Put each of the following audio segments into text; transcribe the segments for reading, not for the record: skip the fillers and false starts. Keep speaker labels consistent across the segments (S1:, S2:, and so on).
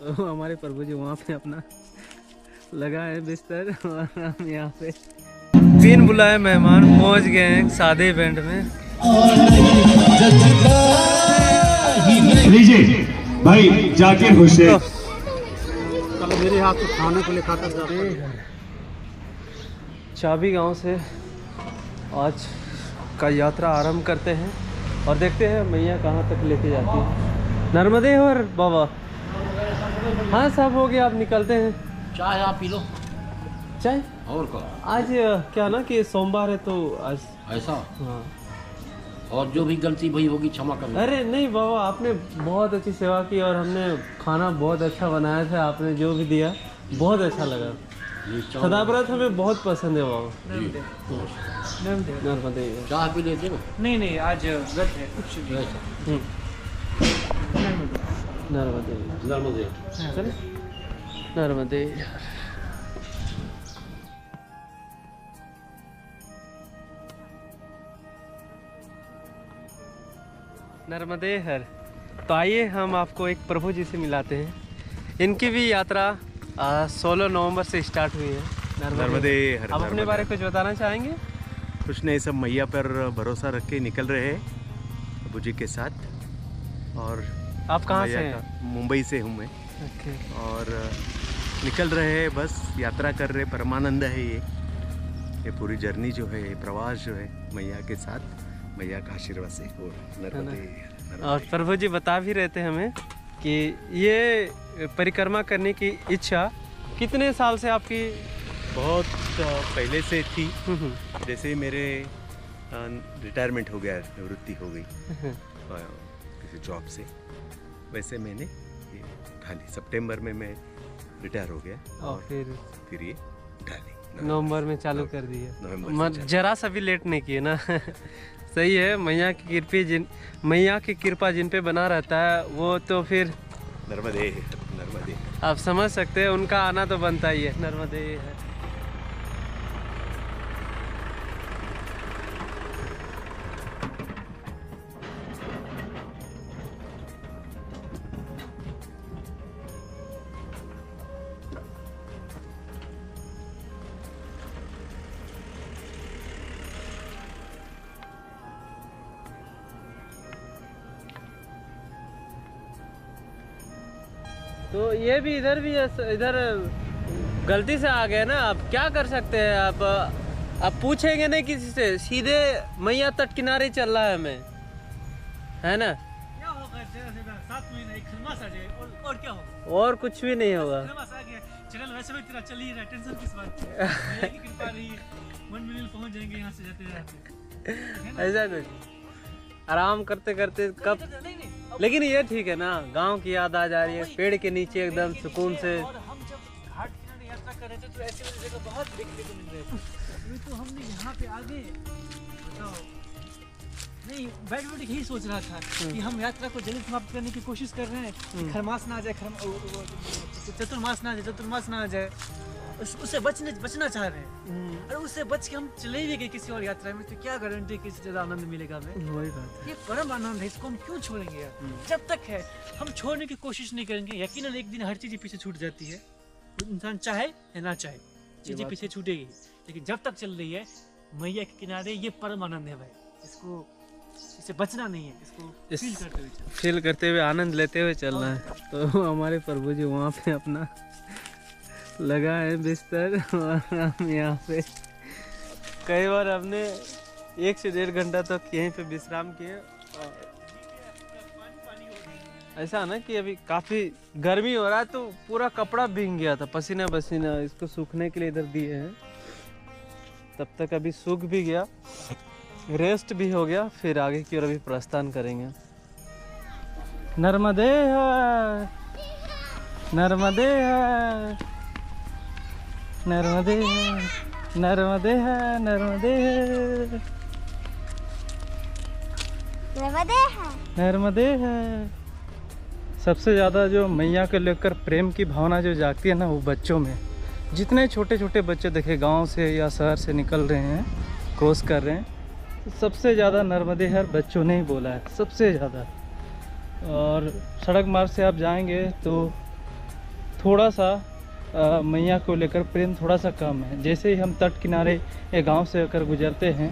S1: तो हमारे प्रभु जी वहाँ पे अपना लगा है बिस्तर और हम यहाँ पे बिन बुलाए मेहमान पहुँच गए हैं सादे इवेंट में।
S2: लीजिए भाई जाकिर हुसैन
S1: तो मेरे हाथ से खाने के लिए खाकर जाते हैं। चाबी गांव से आज का यात्रा आरंभ करते हैं और देखते हैं मैया कहाँ तक लेके जाती है। नर्मदे और बाबा। हाँ सब हो गया, आप निकलते हैं।
S3: चाय आप पी लो।
S1: चाय
S3: और का
S1: आज क्या ना कि सोमवार है तो आज
S3: ऐसा।
S1: हाँ।
S3: और जो भी गलती भई होगी क्षमा करना।
S1: अरे नहीं बाबा, आपने बहुत अच्छी सेवा की और हमने खाना बहुत अच्छा बनाया था। आपने जो भी दिया बहुत अच्छा लगा। सदाव्रत हमें बहुत पसंद है बाबा। नर्मदे।
S3: चाय पी लेते ना।
S4: नहीं आज व्रत है कुछ भी।
S1: नर्मदे
S3: नर्मदे।
S1: चले नर्मदे। नर्मदे हर। तो आइए हम आपको एक प्रभु जी से मिलाते हैं। इनकी भी यात्रा 16 नवंबर से स्टार्ट हुई है।
S5: नर्मदे हर।
S1: आप अपने बारे में कुछ बताना चाहेंगे?
S5: कुछ नहीं, सब मैया पर भरोसा रख के निकल रहे हैं प्रभु जी के साथ। और
S1: आप कहाँ से हैं?
S5: मुंबई से हूँ मैं।
S1: ओके।
S5: और निकल रहे हैं, बस यात्रा कर रहे। परमानंद है ये पूरी जर्नी जो है, ये प्रवास जो है मैया के साथ, मैया का आशीर्वाद से। और नर्मदे।
S1: और प्रभु जी बता भी रहे थे हमें कि ये परिक्रमा करने की इच्छा कितने साल से आपकी?
S5: बहुत पहले से थी। जैसे ही मेरे रिटायरमेंट हो गया, निवृत्ति हो गई किसी जॉब से, वैसे मैंने ये उठा ली। सितंबर में मैं रिटायर हो गया और फिर ये उठा ली।
S1: नवंबर में चालू कर दिया।
S5: नवंबर
S1: जरा सा भी लेट नहीं किए ना। सही है। मैया की कृपा जिन पे बना रहता है वो तो फिर
S5: नर्मदे नर्मदे।
S1: आप समझ सकते हैं, उनका आना तो बनता ही है। नर्मदे है। तो ये भी इधर इधर गलती से आ गए ना। आप क्या कर सकते हैं? आप पूछेंगे नहीं किसी से, सीधे मैया तट किनारे चल रहा है हमें, है ना?
S4: क्या होगा? 7 महीना एक खरमास आ जाए और क्या होगा?
S1: और कुछ भी नहीं होगा।
S4: खरमास आ गया, चल वैसे भी तेरा चल ही रहा, टेंशन किस बात की? मैया की कृपा रही, 1 मिलियन पहुंच जाएंगे यहाँ से जाते जाते।
S1: ऐसा कुछ आराम करते करते कब।
S4: नहीं
S1: लेकिन ये ठीक है ना, गांव की याद आ जा रही है, पेड़ के नीचे एकदम सुकून से।
S4: और हम जब घाट किनारे यात्रा कर रहे थे तो ऐसी वाली जगह बहुत देखने को मिल रहे थे। अभी तो हमने यहाँ पे आगे बताओ नहीं बैठ बैठ यही सोच रहा था कि हम यात्रा को जल्दी समाप्त करने की कोशिश कर रहे हैं कि खरमास ना आ जाए, चतुर्मास ना आ जाए, उससे बचना चाह रहे हैं। और उससे बच के हम चले भी गए किसी और यात्रा में, तो क्या गारंटी कि इससे ज्यादा आनंद मिलेगा हमें?
S1: वही बात है।
S4: ये परम आनंद है, इसको हम क्यों छोड़ेंगे यार? जब तक है हम छोड़ने की कोशिश नहीं करेंगे, यकीनन एक दिन हर चीज पीछे छूट जाती है। इंसान चाहे या ना चाहे चीजें पीछे छूटेगी, लेकिन जब तक चल रही है मैया के किनारे, ये परम आनंद है भाई। इससे बचना नहीं है, इसको
S1: फील करते हुए आनंद लेते हुए चलना है। तो हमारे प्रभु जी वहाँ पे अपना लगा है बिस्तर और हम यहाँ पे कई बार हमने 1 से 1.5 घंटा तक यहीं पे विश्राम किए। ऐसा ना कि अभी काफ़ी गर्मी हो रहा है तो पूरा कपड़ा भीग गया था, पसीना पसीना। इसको सूखने के लिए इधर दिए हैं, तब तक अभी सूख भी गया, रेस्ट भी हो गया, फिर आगे की ओर अभी प्रस्थान करेंगे। नर्मदे है, नर्मदे है, नर्मदे है, नर्मदे है, नर्मदे है, नर्मदे है। सबसे ज़्यादा जो मैया को लेकर प्रेम की भावना जो जागती है ना, वो बच्चों में। जितने छोटे छोटे बच्चे देखे गांव से या शहर से निकल रहे हैं, क्रॉस कर रहे हैं, तो सबसे ज़्यादा नर्मदे हर बच्चों ने ही बोला है, सबसे ज़्यादा। और सड़क मार्ग से आप जाएंगे तो
S6: थोड़ा सा मैया को लेकर प्रेम थोड़ा सा कम है। जैसे ही हम तट किनारे या गांव से होकर गुजरते हैं,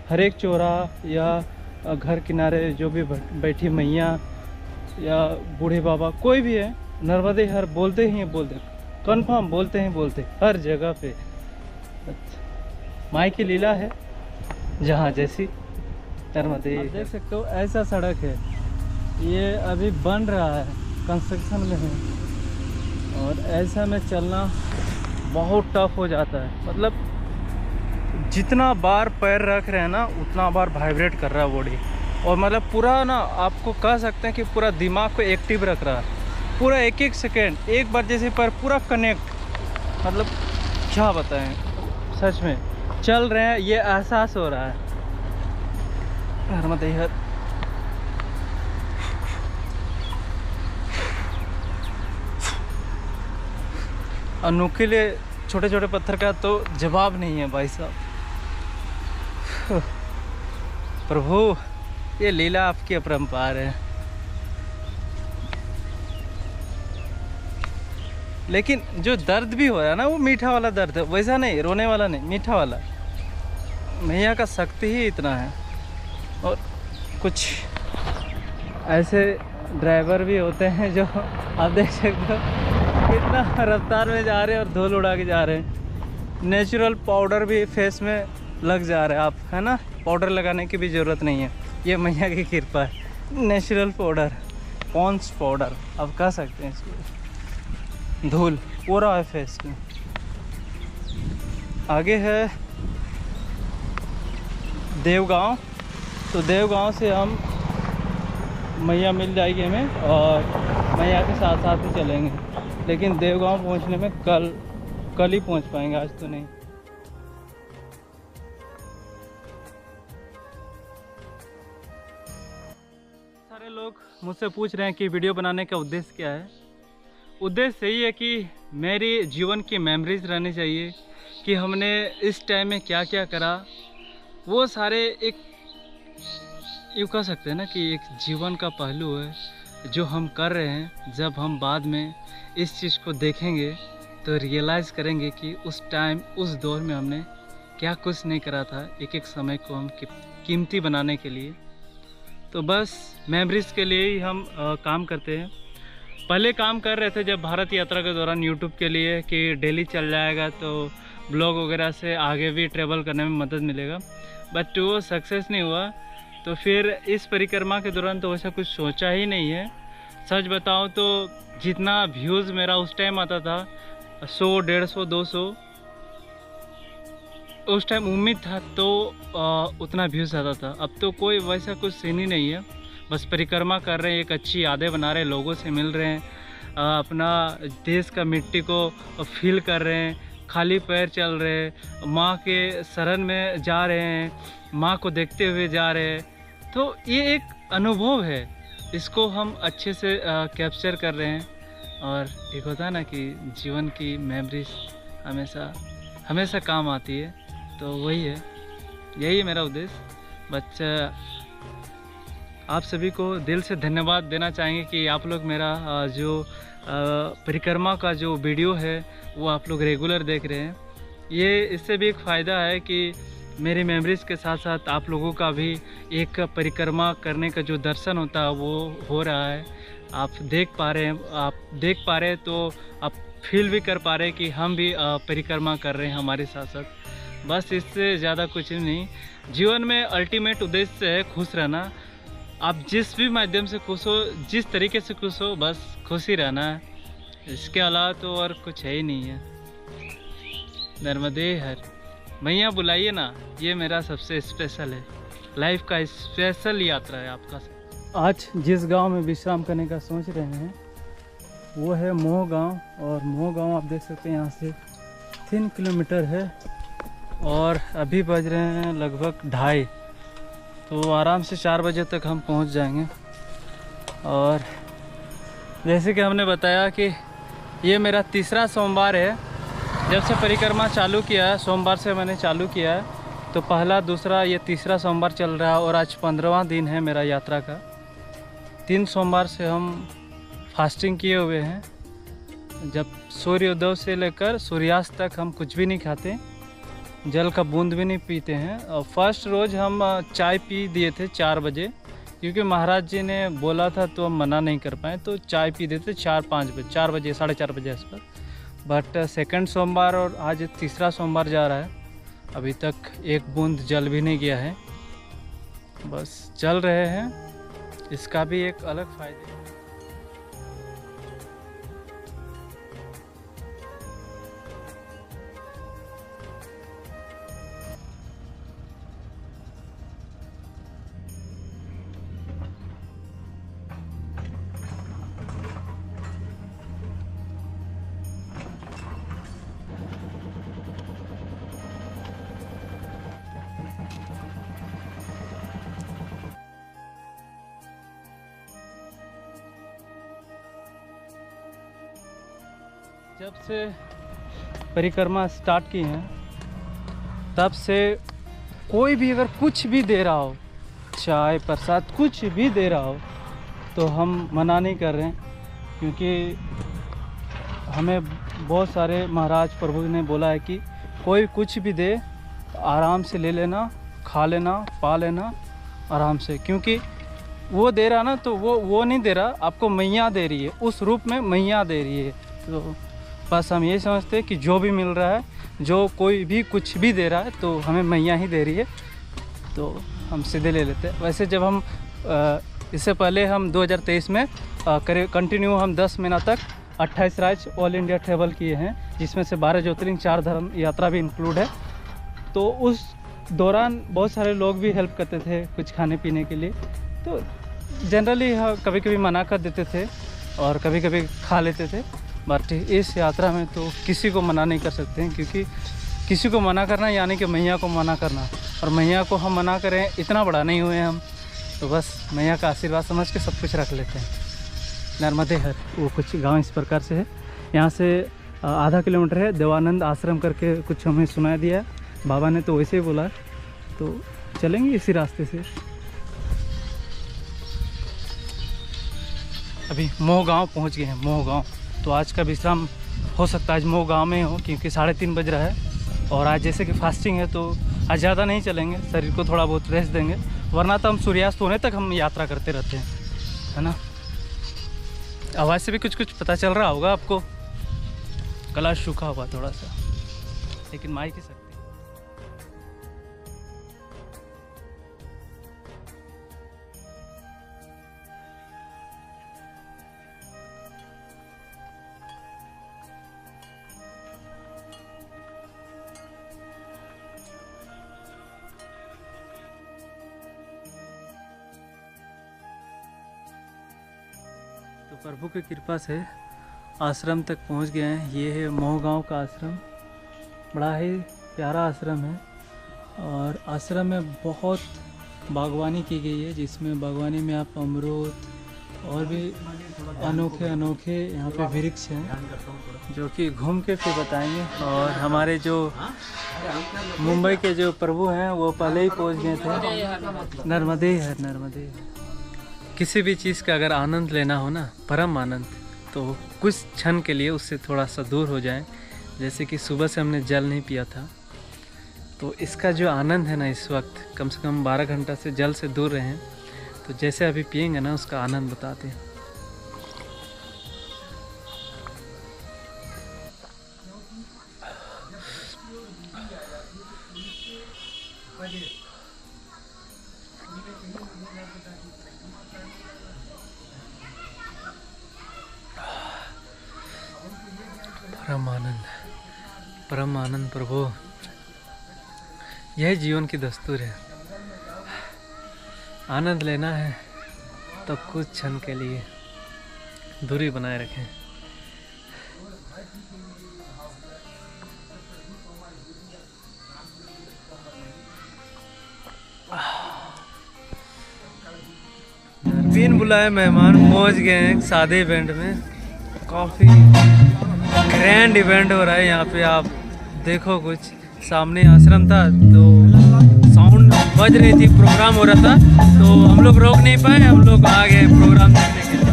S6: हर एक चौराहा या घर किनारे जो भी बैठी मैया या बूढ़े बाबा कोई भी है, नर्मदे हर बोलते ही बोलते, कन्फर्म बोलते ही बोलते हर जगह पे। माई की लीला है जहाँ जैसी नर्मदे। आप देख सकते हो ऐसा सड़क है, ये अभी बन रहा है, कंस्ट्रक्शन में है, और ऐसा में चलना बहुत टफ हो जाता है। मतलब जितना बार पैर रख रहे हैं ना उतना बार वाइब्रेट कर रहा है बॉडी, और मतलब पूरा ना आपको कह सकते हैं कि पूरा दिमाग को एक्टिव रख रहा है। पूरा एक एक सेकेंड एक बार जैसे पर पूरा कनेक्ट, मतलब क्या बताएं, सच में चल रहे हैं, ये एहसास हो रहा है। नर्मदे हर और नुकीले छोटे छोटे पत्थर का तो जवाब नहीं है भाई साहब। प्रभु ये लीला आपकी अपरंपार है। लेकिन जो दर्द भी हो रहा है ना वो मीठा वाला दर्द है, वैसा नहीं रोने वाला नहीं, मीठा वाला। मैया का शक्ति ही इतना है। और कुछ ऐसे ड्राइवर भी होते हैं जो आप देख सकते हो कितना रफ्तार में जा रहे हैं और धूल उड़ा के जा रहे हैं। नेचुरल पाउडर भी फेस में लग जा रहा है, आप है ना, पाउडर लगाने की भी ज़रूरत नहीं है, ये मैया की कृपा है। नेचुरल पाउडर, पॉन्स पाउडर आप कह सकते हैं इसको। धूल पूरा है फेस में। आगे है देवगांव, तो देवगांव से हम मैया मिल जाएगी हमें, और मैया के साथ साथ ही चलेंगे। लेकिन देवगांव पहुंचने में कल ही पहुंच पाएंगे, आज तो नहीं। सारे लोग मुझसे पूछ रहे हैं कि वीडियो बनाने का उद्देश्य क्या है। उद्देश्य यही है कि मेरी जीवन की मेमोरीज रहनी चाहिए कि हमने इस टाइम में क्या क्या करा। वो सारे एक यूँ कह सकते हैं ना कि एक जीवन का पहलू है जो हम कर रहे हैं। जब हम बाद में इस चीज़ को देखेंगे तो रियलाइज़ करेंगे कि उस टाइम उस दौर में हमने क्या कुछ नहीं करा था, एक एक समय को हम कीमती बनाने के लिए। तो बस मेमोरीज़ के लिए ही हम काम करते हैं। पहले काम कर रहे थे जब भारत यात्रा के दौरान यूट्यूब के लिए कि डेली चल जाएगा तो ब्लॉग वगैरह से आगे भी ट्रेवल करने में मदद मिलेगा, बट वो सक्सेस नहीं हुआ। तो फिर इस परिक्रमा के दौरान तो वैसा कुछ सोचा ही नहीं है। सच बताऊं तो जितना व्यूज़ मेरा उस टाइम आता था 100, 150, 200, उस टाइम उम्मीद था तो उतना व्यूज़ आता था। अब तो कोई वैसा कुछ सीन ही नहीं है। बस परिक्रमा कर रहे हैं, एक अच्छी यादें बना रहे हैं, लोगों से मिल रहे हैं, अपना देश का मिट्टी को फील कर रहे हैं, खाली पैर चल रहे हैं, माँ के शरण में जा रहे हैं, माँ को देखते हुए जा रहे हैं। तो ये एक अनुभव है, इसको हम अच्छे से कैप्चर कर रहे हैं। और एक होता है ना कि जीवन की मेमोरीज हमेशा काम आती है, तो वही है, यही है मेरा उद्देश्य। बच्चा आप सभी को दिल से धन्यवाद देना चाहेंगे कि आप लोग मेरा जो परिक्रमा का जो वीडियो है वो आप लोग रेगुलर देख रहे हैं। ये इससे भी एक फ़ायदा है कि मेरी मेमोरीज़ के साथ साथ आप लोगों का भी एक परिक्रमा करने का जो दर्शन होता है वो हो रहा है। आप देख पा रहे हैं तो आप फील भी कर पा रहे हैं कि हम भी परिक्रमा कर रहे हैं हमारे साथ साथ। बस इससे ज़्यादा कुछ नहीं। जीवन में अल्टीमेट उद्देश्य है खुश रहना। आप जिस भी माध्यम से खुश हो, जिस तरीके से खुश हो, बस खुश ही रहना है। इसके अलावा तो और कुछ है ही नहीं है। नर्मदे हर मैया बुलाइए ना, ये मेरा सबसे स्पेशल है, लाइफ का स्पेशल यात्रा है आपका। आज जिस गांव में विश्राम करने का सोच रहे हैं वो है मोह गांव, और मोह गांव आप देख सकते हैं यहाँ से 3 किलोमीटर है, और अभी बज रहे हैं लगभग 2:30, तो आराम से 4 बजे तक हम पहुँच जाएंगे। और जैसे कि हमने बताया कि ये मेरा तीसरा सोमवार है। जब से परिक्रमा चालू किया है, सोमवार से मैंने चालू किया है, तो पहला, दूसरा, ये तीसरा सोमवार चल रहा है, और आज 15वां दिन है मेरा यात्रा का। 3 सोमवार से हम फास्टिंग किए हुए हैं, जब सूर्योदय से लेकर सूर्यास्त तक हम कुछ भी नहीं खाते, जल का बूंद भी नहीं पीते हैं। और फर्स्ट रोज़ हम चाय पी दिए थे 4 बजे, क्योंकि महाराज जी ने बोला था तो हम मना नहीं कर पाए, तो चाय पी देते 4-5 बजे, 4 बजे 4:30 बजे आसपास। बट सेकंड सोमवार और आज तीसरा सोमवार जा रहा है, अभी तक एक बूंद जल भी नहीं गया है, बस चल रहे हैं। इसका भी एक अलग फ़ायदे है। जब से परिक्रमा स्टार्ट की हैं तब से कोई भी अगर कुछ भी दे रहा हो, चाय प्रसाद कुछ भी दे रहा हो, तो हम मना नहीं कर रहे हैं, क्योंकि हमें बहुत सारे महाराज प्रभु ने बोला है कि कोई कुछ भी दे आराम से ले लेना, खा लेना, पा लेना आराम से, क्योंकि वो दे रहा ना तो वो नहीं दे रहा, आपको मैया दे रही है, उस रूप में मैया दे रही है। तो बस हम ये समझते हैं कि जो भी मिल रहा है, जो कोई भी कुछ भी दे रहा है, तो हमें मैया ही दे रही है, तो हम सीधे ले लेते हैं। वैसे जब हम इससे पहले हम 2023 में कंटिन्यू हम 10 महीना तक 28 राज्य ऑल इंडिया ट्रेवल किए हैं, जिसमें से 12 ज्योतिर्लिंग 4 धर्म यात्रा भी इंक्लूड है। तो उस दौरान बहुत सारे लोग भी हेल्प करते थे कुछ खाने पीने के लिए, तो जनरली कभी कभी मना कर देते थे और कभी कभी खा लेते थे। बट इस यात्रा में तो किसी को मना नहीं कर सकते हैं, क्योंकि किसी को मना करना यानी कि मैया को मना करना, और मैया को हम मना करें, इतना बड़ा नहीं हुए हम, तो बस मैया का आशीर्वाद समझ के सब कुछ रख लेते हैं। नर्मदे हर वो कुछ गांव इस प्रकार से है, यहाँ से आधा किलोमीटर है, देवानंद आश्रम करके कुछ हमें सुना दिया है, बाबा ने तो वैसे ही बोला, तो चलेंगे इसी रास्ते से। अभी मोह गाँव पहुँच गए हैं, मोह गाँव। तो आज का विश्राम हो सकता है आज मोह गाँव में हो, क्योंकि 3:30 बज रहा है, और आज जैसे कि फास्टिंग है तो आज ज़्यादा नहीं चलेंगे, शरीर को थोड़ा बहुत रेस्ट देंगे, वरना तो हम सूर्यास्त होने तक हम यात्रा करते रहते हैं, है ना। आवाज़ से भी कुछ कुछ पता चल रहा होगा आपको, गला सूखा हुआ थोड़ा सा, लेकिन माइक ही सकती है। तो प्रभु की कृपा से आश्रम तक पहुंच गए हैं। ये है मोह गाँव का आश्रम, बड़ा ही प्यारा आश्रम है, और आश्रम में बहुत बागवानी की गई है, जिसमें बागवानी में आप अमरूद और भी अनोखे अनोखे यहाँ पे वृक्ष हैं, जो कि घूम के फिर बताएंगे। और हमारे जो मुंबई के जो प्रभु हैं वो पहले ही पहुँच गए थे। नर्मदे है, नर्मदे। किसी भी चीज़ का अगर आनंद लेना हो ना, परम आनंद, तो कुछ क्षण के लिए उससे थोड़ा सा दूर हो जाएं। जैसे कि सुबह से हमने जल नहीं पिया था, तो इसका जो आनंद है ना, इस वक्त कम से कम 12 घंटा से जल से दूर रहें, तो जैसे अभी पिएंगे ना उसका आनंद बताते हैं। परम आनंद प्रभु, यह जीवन की दस्तूर है। आनंद लेना है तो कुछ क्षण के लिए दूरी बनाए रखें। बिन बुलाए मेहमान पहुंच गए हैं सादे इवेंट में। काफ़ी ग्रैंड इवेंट हो रहा है यहाँ पे। आप देखो, कुछ सामने आश्रम था तो साउंड बज रही थी, प्रोग्राम हो रहा था, तो हम लोग रोक नहीं पाए, हम लोग आ गए प्रोग्राम देखने के लिए।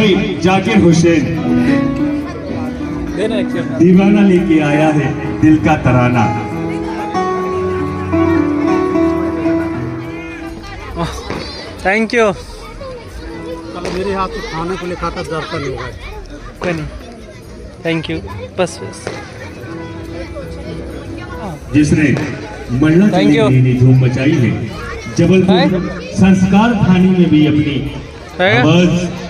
S2: भाई जाकिर हुसैन
S1: देना एक से
S2: दीवाना लेके आया है दिल का तराना।
S1: Thank you.
S3: कल मेरे हाथ से खाने को लिखा था दर्पण होगा।
S1: कोई नहीं, थैंक यू। बस बस
S2: जिसने मल्ला
S1: Thank you.
S2: ने धूम मचाई है, जबलपुर संस्कार थाने में भी अपनी
S1: है
S2: आवाज